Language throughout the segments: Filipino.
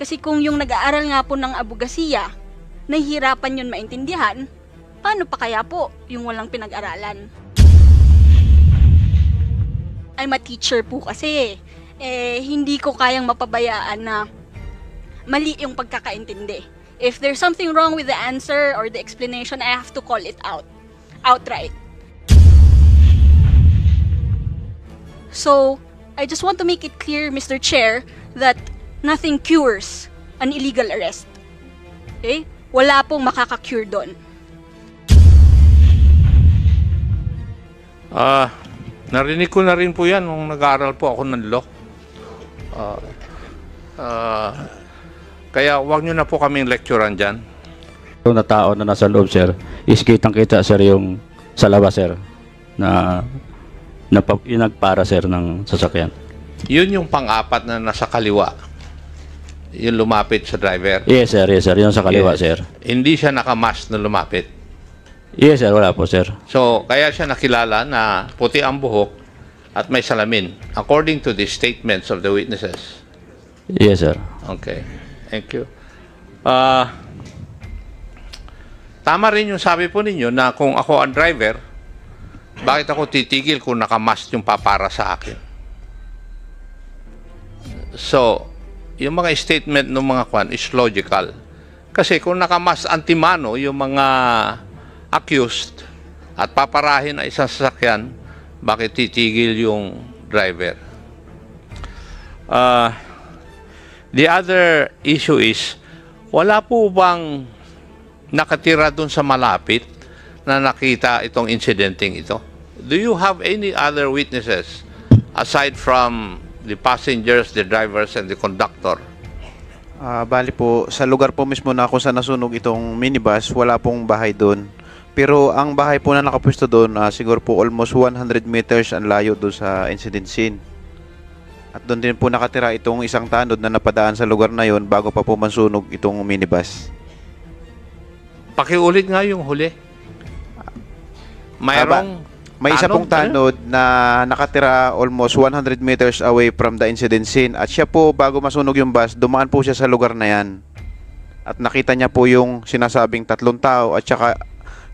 Kasi kung yung nag-aaral nga po ng abogasiya, nahihirapan yun maintindihan, paano pa kaya po yung walang pinag-aralan? I'm a teacher po kasi, hindi ko kayang mapabayaan na mali yung pagkakaintindi. If there's something wrong with the answer or the explanation, I have to call it out. Outright. So, I just want to make it clear, Mr. Chair, that nothing cures an illegal arrest. Okay? Wala pong makaka-cure doon. Narinig ko na rin po yan nung nag-aaral po ako ng law. Kaya wag nyo na po kaming lecturean dyan. Yung na tao na nasa loob, sir, is kitang-kita, sir, yung sa labas, sir, na yung nagpara, sir, ng sasakyan. Yun yung pang-apat na nasa kaliwa. Yung lumapit sa driver. Yes, sir. Yes, sir. Yung sa kaliwa, Yes. sir. Hindi siya nakamask na lumapit. Yes, sir. Wala po, sir. So, kaya siya nakilala na puti ang buhok at may salamin, according to the statements of the witnesses. Yes, sir. Okay. Thank you. Tama rin yung sabi po ninyo na kung ako ang driver, bakit ako titigil kung nakamask yung papara sa akin? So, yung mga statement ng mga kwan is logical. Kasi kung nakamask antimano yung mga accused at paparahin na isang sasakyan, bakit titigil yung driver? The other issue is, wala po bang nakatira dun sa malapit na nakita itong incidenting ito? Do you have any other witnesses aside from the passengers, the drivers, and the conductor? Bali po, sa lugar po mismo na kung saan nasunog itong minibus, wala pong bahay doon. Pero ang bahay po na nakapwesto doon, siguro po almost 100 meters ang layo doon sa incident scene. At doon din po nakatira itong isang tanod na napadaan sa lugar na yon bago pa po mansunog itong minibus. Pakiulit nga yung huli. May isa pong tanod na nakatira almost 100 meters away from the incident scene. At siya po, bago masunog yung bus, dumaan po siya sa lugar na yan. At nakita niya po yung sinasabing 3 tao at saka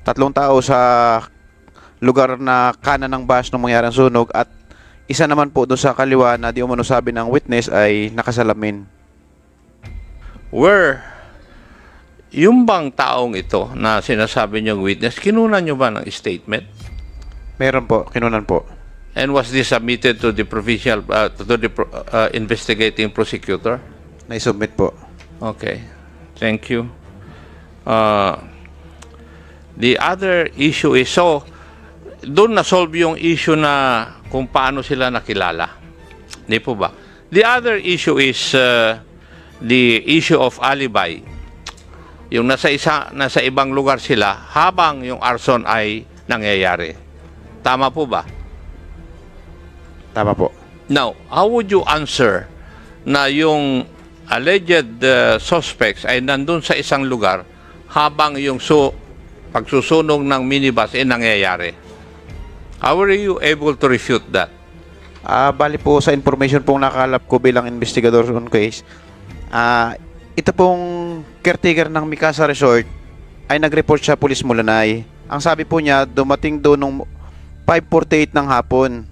3 tao sa lugar na kanan ng bus nung mangyari ang sunog. At isa naman po doon sa kaliwa na di umano sabi ng witness ay nakasalamin. Yung bang taong ito na sinasabi niyong witness, kinunan niyo ba ng statement? Meron po, kinunan po. And was this submitted to the provincial, to the investigating prosecutor? Naisubmit po. Okay, thank you. The other issue is, so, doon na-solve yung issue na kung paano sila nakilala. Di po ba? The other issue is the issue of alibi. Yung nasa ibang lugar sila habang yung arson ay nangyayari. Tama po ba? Tama po. Now, how would you answer na yung alleged suspects ay nandun sa isang lugar habang yung pagsusunog ng minibus ay nangyayari? How were you able to refute that? Bali po sa information pong nakalap ko bilang investigador on case, ito pong caretaker ng Mikasa Resort ay nag-report sa Police Mulanay. Ang sabi po niya, dumating doon nung 5:48 ng hapon.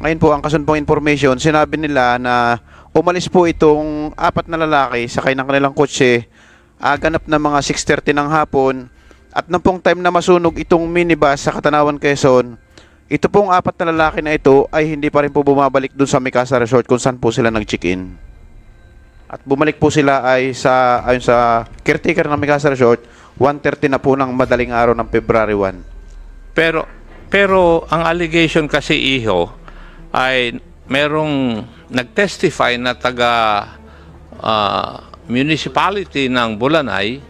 Ngayon po, ang kasunod pong information, sinabi nila na umalis po itong 4 na lalaki sakay ng kanilang kotse, ganap na mga 6:30 ng hapon. At nung pong time na masunog itong minibus sa Katanawan, Quezon, ito pong 4 na lalaki na ito ay hindi pa rin po bumabalik dun sa Mikasa Resort kung saan po sila nag-check-in. At bumalik po sila ay ayon sa caretaker ng Mikasa Resort, 1:30 na po ng madaling araw ng February 1. Pero ang allegation kasi, Iho, ay merong nag-testify na taga municipality ng Bulanay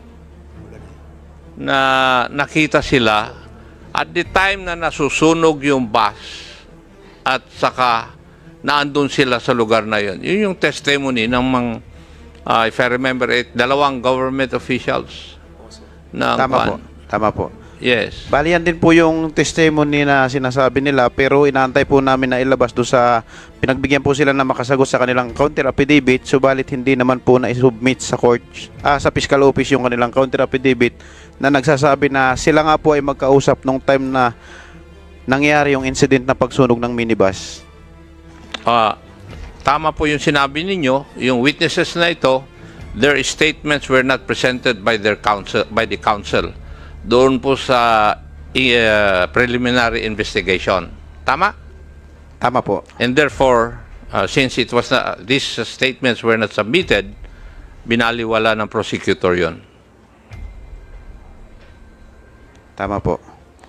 na nakita sila at the time na nasusunog yung bus at saka naandun sila sa lugar na yun. Yun yung testimony ng mga, if I remember it, 2 government officials. Tama po. Yes. Bali yan din po yung testimony na sinasabi nila, pero inaantay po namin na ilabas do sa pinagbigyan po sila na makasagot sa kanilang counter affidavit, subalit hindi naman po na isubmit sa court, sa fiscal office yung kanilang counter affidavit na nagsasabi na sila nga po ay magkausap nung time na nangyari yung incident na pagsunog ng minibus. Tama po yung sinabi ninyo, yung witnesses na ito, their statements were not presented by their counsel, by the counsel doon po sa preliminary investigation. Tama? Tama po. And therefore, since it was these statements were not submitted, binaliwala ng prosecutor yon. Tama po.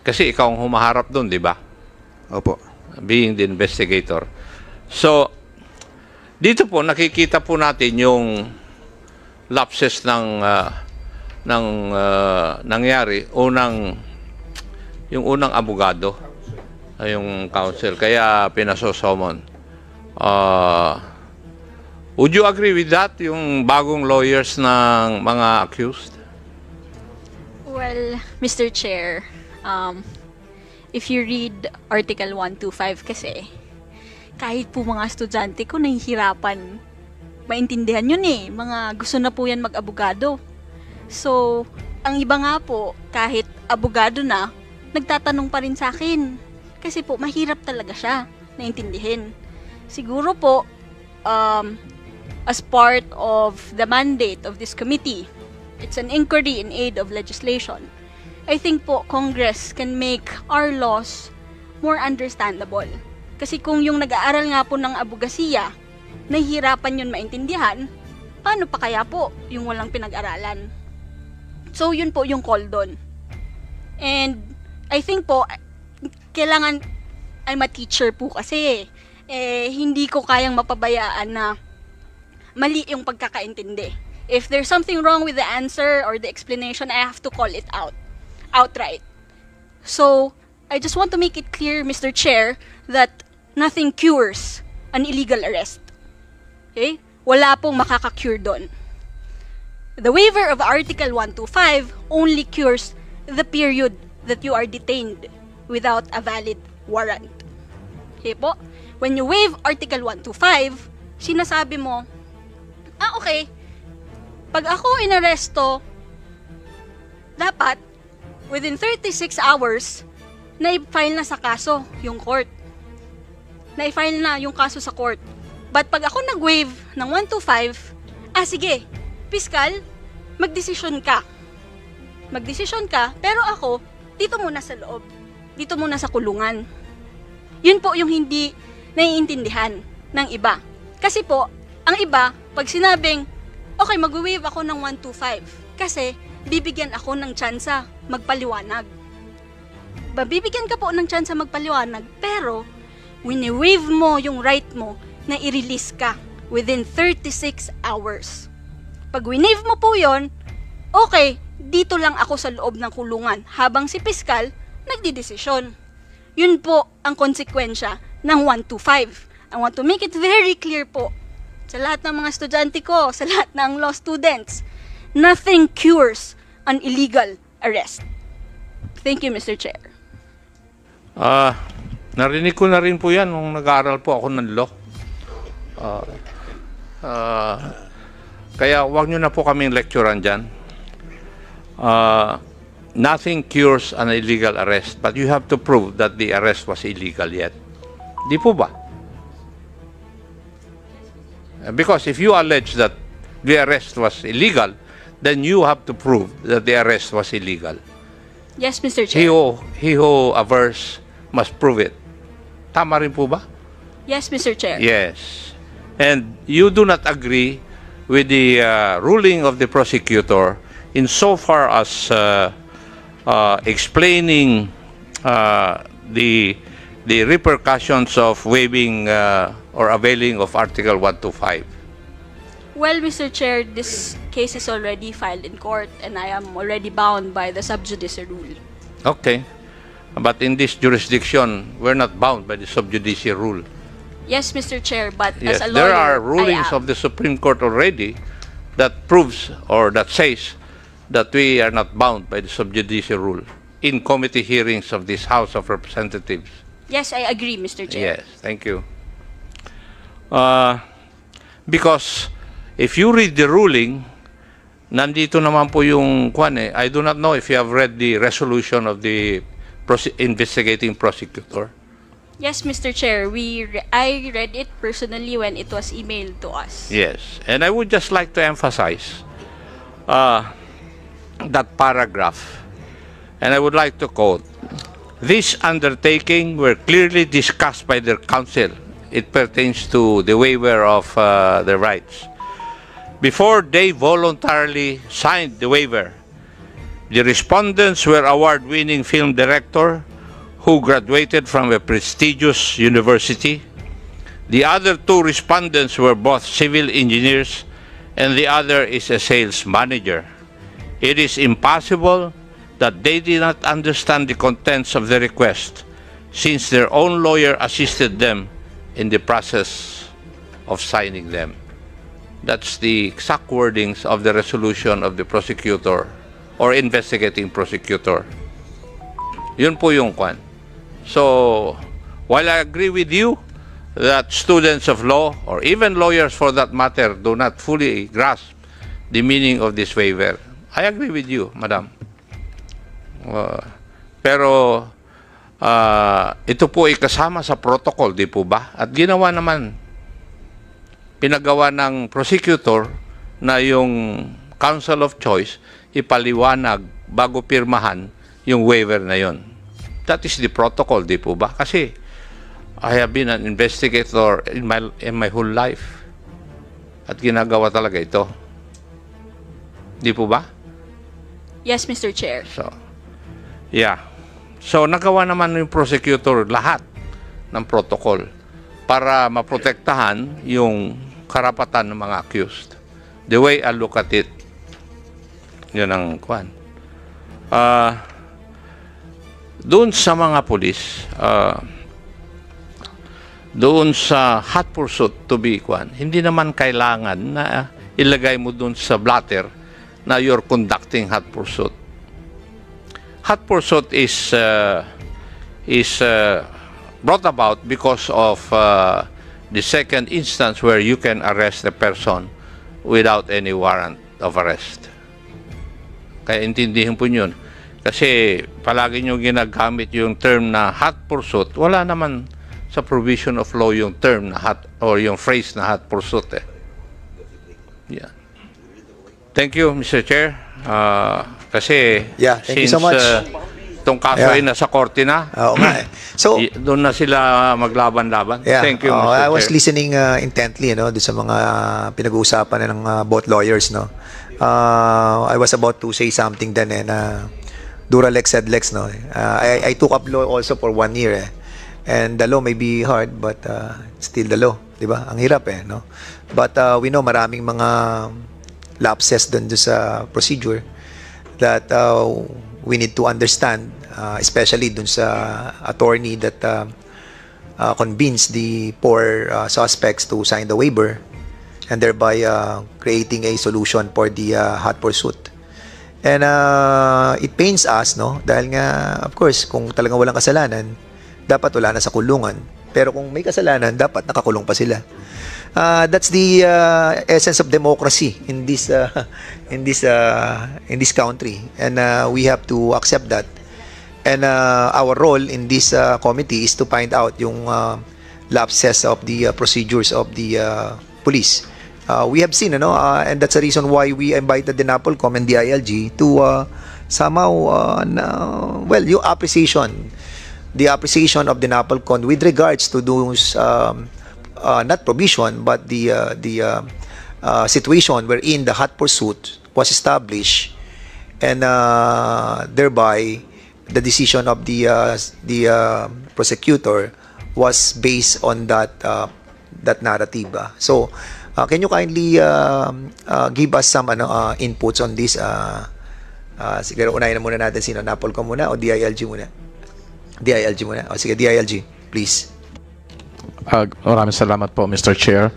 Kasi ikaw ang humaharap doon, di ba? Opo. Being the investigator. So, dito po nakikita po natin yung lapses ng nangyari yung unang abogado, yung counsel, kaya pinasosomon. Would you agree with that, yung bagong lawyers ng mga accused? Well, Mr. Chair, if you read Article 125 kasi, kahit po mga estudyante ko nahihirapan maintindihan yun eh. Mga gusto na po yan mag-abogado. So, ang iba nga po, kahit abogado na, nagtatanong pa rin sa akin. Kasi po, mahirap talaga siya naintindihin. Siguro po, as part of the mandate of this committee, it's an inquiry in aid of legislation. I think po, Congress can make our laws more understandable. Kasi kung yung nag-aaral nga po ng abogasiya, nahihirapan yun maintindihan, paano pa kaya po yung walang pinag-aralan? So, yun po yung call doon. And, I think po, kailangan, I'm a teacher po kasi, hindi ko kayang mapabayaan na mali yung pagkakaintindi. If there's something wrong with the answer or the explanation, I have to call it out, outright. So, I just want to make it clear, Mr. Chair, that nothing cures an illegal arrest. Okay? Wala pong makaka-cure doon. The waiver of Article 125 only cures the period that you are detained without a valid warrant. Okay po? When you waive Article 125, sinasabi mo, okay, pag ako inaresto, dapat, within 36 hours, na-file na sa kaso yung court. Na-file na yung kaso sa court. But pag ako nag-waive ng 125, sige, piskal, magdesisyon ka. Magdesisyon ka, pero ako, dito muna sa loob. Dito muna sa kulungan. Yun po yung hindi naiintindihan ng iba. Kasi po, ang iba, pag sinabing, okay, mag-waive ako ng 125, kasi bibigyan ako ng tsansa magpaliwanag. Bibigyan ka po ng tsansa magpaliwanag, pero wini-waive mo yung right mo na i-release ka within 36 hours. Pag wini-waive mo po yon, okay, dito lang ako sa loob ng kulungan habang si piskal nagdidesisyon. Yun po ang konsekwensya ng 125. I want to make it very clear po sa lahat ng mga estudyante ko, sa lahat ng law students, nothing cures an illegal arrest. Thank you, Mr. Chair. Narinig ko na rin po yan nung nag-aaral po ako ng law. Kaya wag nyo na po kaming lecturean dyan. Nothing cures an illegal arrest, but you have to prove that the arrest was illegal yet. Di po ba? Because if you allege that the arrest was illegal, then you have to prove that the arrest was illegal. Yes, Mr. Chair. He who averts must prove it. Tama rin po ba? Yes, Mr. Chair. Yes. And you do not agree with the ruling of the prosecutor insofar as explaining the repercussions of waiving or availing of Article 125. Well, Mr. Chair, this case is already filed in court and I am already bound by the sub judice rule. Okay. But in this jurisdiction, we're not bound by the sub judice rule. Yes, Mr. Chair, but Yes, as a lawyer, there are rulings I am. of the Supreme Court already that proves or that says that we are not bound by the sub judice rule. in committee hearings of this House of Representatives. Yes, I agree, Mr. Chair. Yes, thank you. Because if you read the ruling, nandito naman po yung kwan eh. I do not know if you have read the resolution of the investigating prosecutor. Yes, Mr. Chair. I read it personally when it was emailed to us. Yes, and I would just like to emphasize that paragraph, and I would like to quote, "This undertaking were clearly discussed by their counsel." It pertains to the waiver of the rights. Before they voluntarily signed the waiver, the respondents were award-winning film director who graduated from a prestigious university. The other two respondents were both civil engineers, and the other is a sales manager. It is impossible that they did not understand the contents of the request, since their own lawyer assisted them in the process of signing them. That's the exact wordings of the resolution of the prosecutor or investigating prosecutor. Yun po yung kwan. So, while I agree with you that students of law, or even lawyers for that matter, do not fully grasp the meaning of this waiver, I agree with you, Madam. Pero, ito po ay kasama sa protocol, di po ba? At ginawa naman, pinagawa ng prosecutor na yung counsel of choice ipaliwanag bago pirmahan yung waiver na yon. That is the protocol, di po ba? Kasi I have been an investigator in my whole life. At ginagawa talaga ito. Di po ba? Yes, Mr. Chair. So, yeah. So, nagawa naman yung prosecutor lahat ng protocol para maprotektahan yung karapatan ng mga accused. The way I look at it, yun ang kwan. Doon sa mga pulis, doon sa hot pursuit to be kwan, hindi naman kailangan na ilagay mo doon sa blatter na you're conducting hot pursuit. Hot pursuit is brought about because of the second instance where you can arrest a person without any warrant of arrest. Kaya intindihin po yun. Kasi palagi nyo ginagamit yung term na hot pursuit, wala naman sa provision of law yung term na hot, or yung phrase na hot pursuit eh. Yeah. Thank you, Mr. Chair. Kasi thank you so much. Itong kaso ay nasa korte na. Oo nga eh. So, doon na sila maglaban-laban. Thank you, Mr. Chair. I was listening intently, doon sa mga pinag-uusapan ng both lawyers, no. I was about to say something then na Duralex said Lex, no. I took up law also for 1 year and the law may be hard but still the law, di ba? Ang hirap no. But we know maraming mga lapses doon sa procedure that we need to understand, especially dun sa attorney that convinced the poor suspects to sign the waiver and thereby creating a solution for the hot pursuit. And it pains us, no? Dahil nga, of course, kung talagang walang kasalanan, dapat wala na sa kulungan. Pero kung may kasalanan, dapat nakakulong pa sila. That's the essence of democracy in this country, and we have to accept that. And our role in this committee is to find out yung lapses of the procedures of the police. We have seen, and that's the reason why we invited the NAPOLCOM and the ILG to somehow, yung the appreciation of the NAPOLCOM with regards to those. Not provision, but the situation wherein the hot pursuit was established, and thereby the decision of the prosecutor was based on that narrative. So, can you kindly give us some inputs on this? Siguro unahin na muna natin sino, NAPOLCOM muna o DILG muna? DILG muna. O sige, DILG, please. Maraming salamat po, Mr. Chair.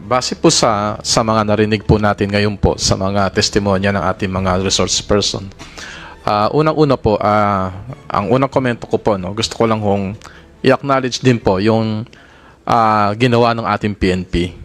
Base po sa mga narinig po natin ngayon po sa mga testimonya ng ating mga resource person, Unang-una po, ang unang komento ko po, gusto ko lang hong i-acknowledge din po yung ginawa ng ating PNP.